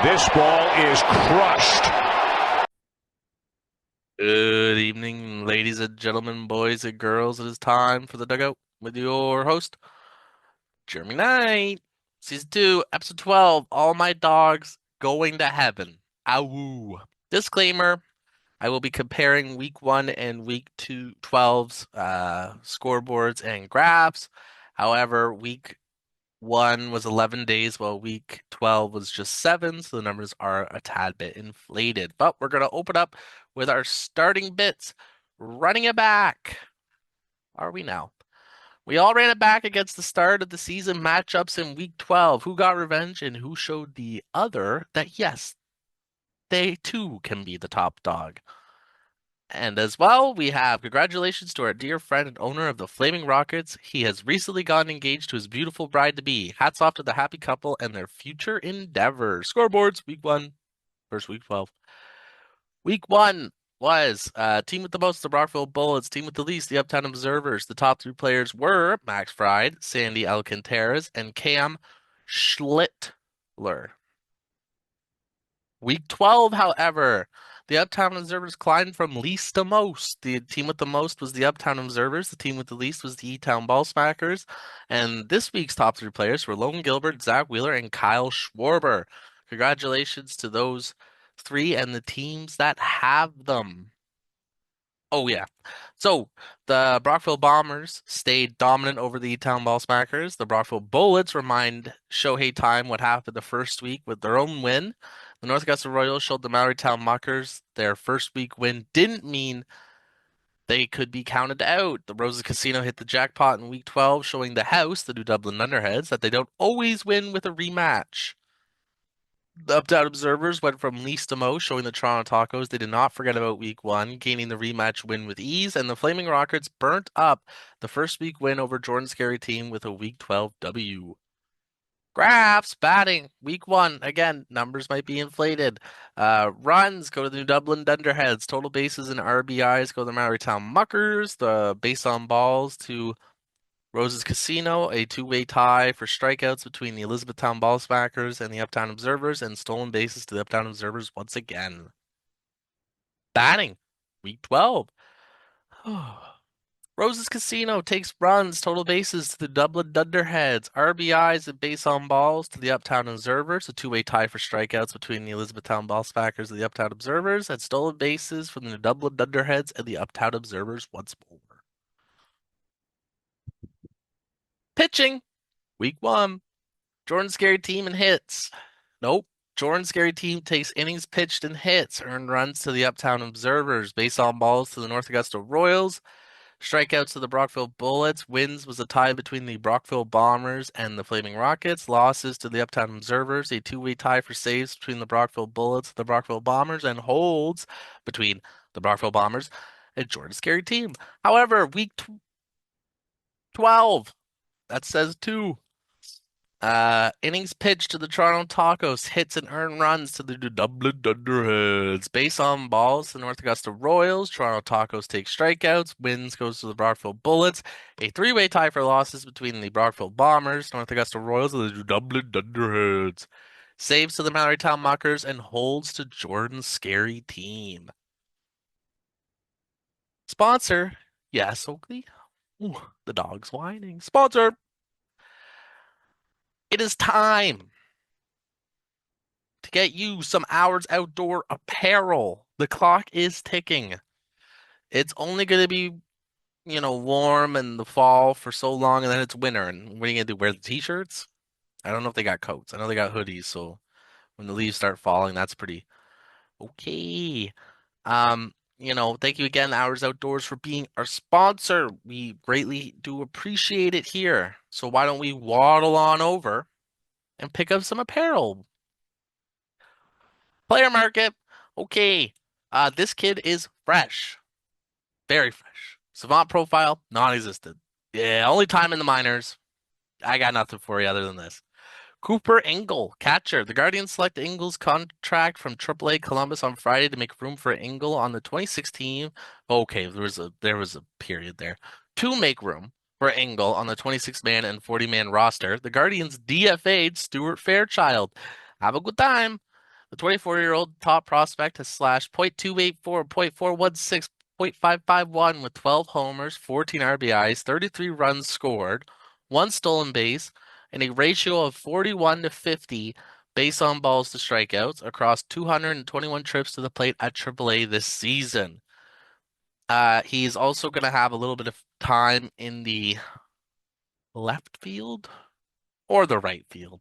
This ball is crushed. Good evening, ladies and gentlemen, boys and girls. It is time for the Dugout with your host, Jeremy Knight. Season 2, Episode 12, All My Dogs Going to Heaven. Awoo. Disclaimer, I will be comparing Week 1 and Week 2 12's scoreboards and graphs. However, Week 1 was 11 days, while Week 12 was just 7, so the numbers are a tad bit inflated. But we're going to open up with our starting bits. Running it back. Are we now? We all ran it back against the start of the season matchups in Week 12. Who got revenge and who showed the other that, yes, they too can be the top dog. And as well, we have congratulations to our dear friend and owner of the Flaming Rockets. He has recently gotten engaged to his beautiful bride-to-be. Hats off to the happy couple and their future endeavors. Scoreboards, Week 1 versus Week 12. Week 1 was team with the most, the Brockville Bullets. Team with the least, the Uptown Observers. The top 3 players were Max Fried, Sandy Alcantaras, and Cam Schlittler. Week 12, however, the Uptown Observers climbed from least to most. The team with the most was the Uptown Observers. The team with the least was the E-Town Ball Smackers. And this week's top 3 players were Logan Gilbert, Zach Wheeler, and Kyle Schwarber. Congratulations to those 3 and the teams that have them. Oh, yeah. So the Brockville Bombers stayed dominant over the E-Town Ball Smackers. The Brockville Bullets remind Shohei Time what happened the first week with their own win. The North Augusta Royals showed the Maoritown Muckers their first week win didn't mean they could be counted out. The Roses Casino hit the jackpot in week 12, showing the house, the New Dublin Thunderheads, that they don't always win with a rematch. The Uptown Observers went from least to most, showing the Toronto Tacos they did not forget about week 1, gaining the rematch win with ease, and the Flaming Rockets burnt up the first week win over Jordan's Scary Team with a week 12 W. Graphs, batting, week 1, again, numbers might be inflated. Runs go to the New Dublin Dunderheads. Total bases and RBIs go to the Maoritown Muckers. The base on balls to Rose's Casino, a two-way tie for strikeouts between the Elizabethtown Ballsmackers and the Uptown Observers, and stolen bases to the Uptown Observers once again. Batting, week 12. Rose's Casino takes runs, total bases to the Dublin Dunderheads, RBIs and base on balls to the Uptown Observers, a two-way tie for strikeouts between the Elizabethtown Ballsmackers and the Uptown Observers, and stolen bases from the Dublin Dunderheads and the Uptown Observers once more. Pitching, week 1. Jordan's Scary Team and hits. Nope. Jordan's Scary Team takes innings pitched and hits, earned runs to the Uptown Observers, base on balls to the North Augusta Royals, strikeouts to the Brockville Bullets, wins was a tie between the Brockville Bombers and the Flaming Rockets, losses to the Uptown Observers, a two-way tie for saves between the Brockville Bullets and the Brockville Bombers, and holds between the Brockville Bombers and Jordan's Scary Team. However, week 12, that says 2. Innings pitched to the Toronto Tacos, hits and earned runs to the Dublin Dunderheads. Base on balls, the North Augusta Royals. Toronto Tacos take strikeouts. Wins goes to the Brockville Bullets. A three-way tie for losses between the Brockville Bombers, North Augusta Royals, and the Dublin Dunderheads. Saves to the Maoritown Muckers and holds to Jordan's Scary Team. Sponsor, yes, Oakley. Ooh, the dog's whining. Sponsor, it is time to get you some hours outdoor apparel. The clock is ticking. It's only going to be, warm in the fall for so long, and then it's winter. And what are you going to do? Wear the t-shirts? I don't know if they got coats. I know they got hoodies, so when the leaves start falling, that's pretty okay. Thank you again, Hours Outdoors, for being our sponsor. We greatly do appreciate it here. So why don't we waddle on over and pick up some apparel? Player market. Okay. This kid is fresh. Very fresh. Savant profile, non-existent. Yeah, only time in the minors. I got nothing for you other than this. Cooper Engel, catcher. The Guardians select Engel's contract from AAA Columbus on Friday to make room for Engel on the 2016. Okay, there was a period there. To make room for Engel on the 26-man and 40-man roster, the Guardians DFA'd Stuart Fairchild. Have a good time. The 24-year-old top prospect has slashed .284, .416, .551 with 12 homers, 14 RBIs, 33 runs scored, 1 stolen base, and a ratio of 41-50 base on balls to strikeouts across 221 trips to the plate at AAA this season. He's also going to have a little bit of time in the left field or the right field.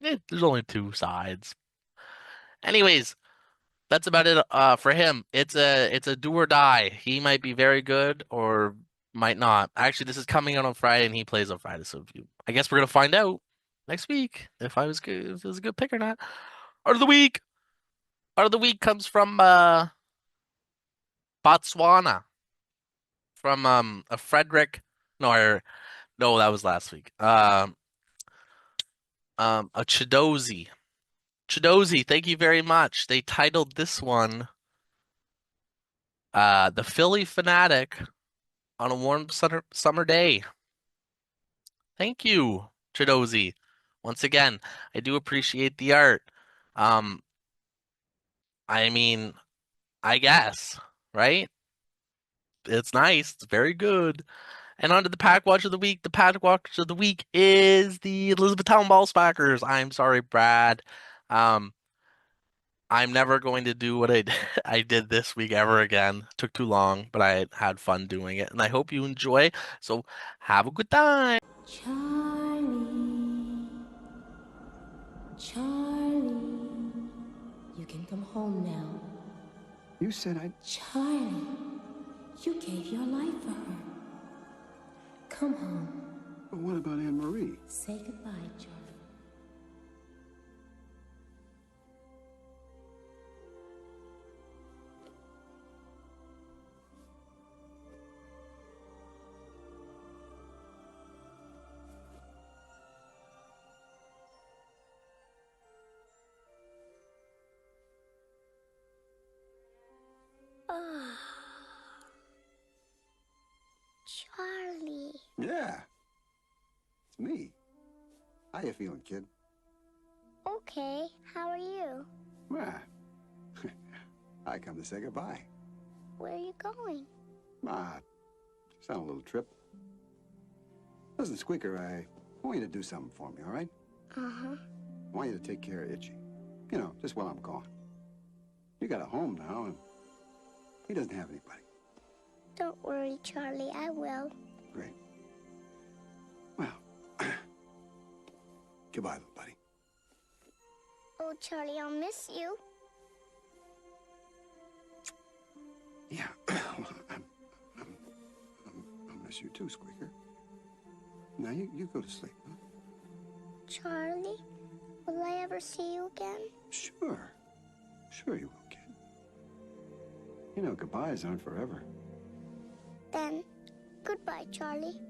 There's only 2 sides. Anyways, that's about it for him. It's a do or die. He might be very good or might not. Actually, this is coming out on Friday and he plays on Friday, so I guess we're gonna find out next week if it was a good pick or not. Art of the week. Art of the week comes from Botswana. From a Frederick. No, that was last week. A Chidozi. Chidozi, thank you very much. They titled this one The Philly Fanatic on a Warm Summer Day. Thank you, Chidozi. Once again, I do appreciate the art. I mean, I guess, right? It's nice. It's very good. And on to the Pack Watch of the Week. The Pack Watch of the Week is the Elizabethtown Ballspackers. I'm sorry, Brad. I'm never going to do what I did this week ever again. It took too long, but I had fun doing it, and I hope you enjoy. So have a good time. Charlie, you can come home now. You said Charlie, you gave your life for her. Come home. But what about Anne Marie? Say goodbye, Charlie. Charlie. Yeah. It's me. How you feeling, kid? Okay, how are you? Well, I come to say goodbye. Where are you going? Just on a little trip. Listen, Squeaker, I want you to do something for me, all right? Uh-huh. I want you to take care of Itchy. You know, just while I'm gone. You got a home now, and he doesn't have anybody. Don't worry, Charlie, I will. Great. Well, goodbye, little buddy. Oh, Charlie, I'll miss you. Yeah, I'll miss you too, Squeaker. Now, you go to sleep, huh? Charlie, will I ever see you again? Sure. Sure you will, kid. You know, goodbyes aren't forever. Then, goodbye, Charlie.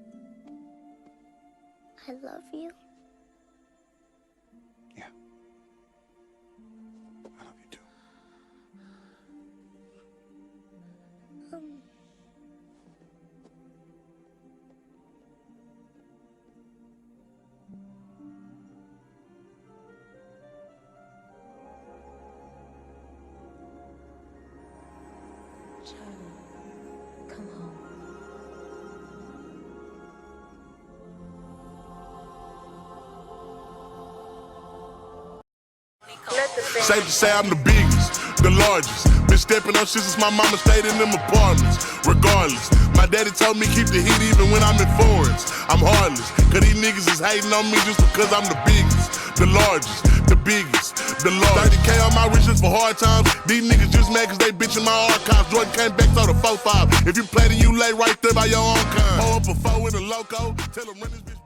I love you. Yeah. I love you too. Charlie, come home. Safe to say I'm the biggest, the largest. Been stepping up shit since my mama stayed in them apartments. Regardless, my daddy told me keep the heat even when I'm in foreigns. I'm heartless, cause these niggas is hating on me just because I'm the biggest, the largest, the biggest, the largest. 30K on my riches for hard times. These niggas just mad cause they bitching my archives. Jordan came back, so the 4-5. If you play, then you lay right there by your own kind. Pull up a 4 in a loco, tell them run this bitch.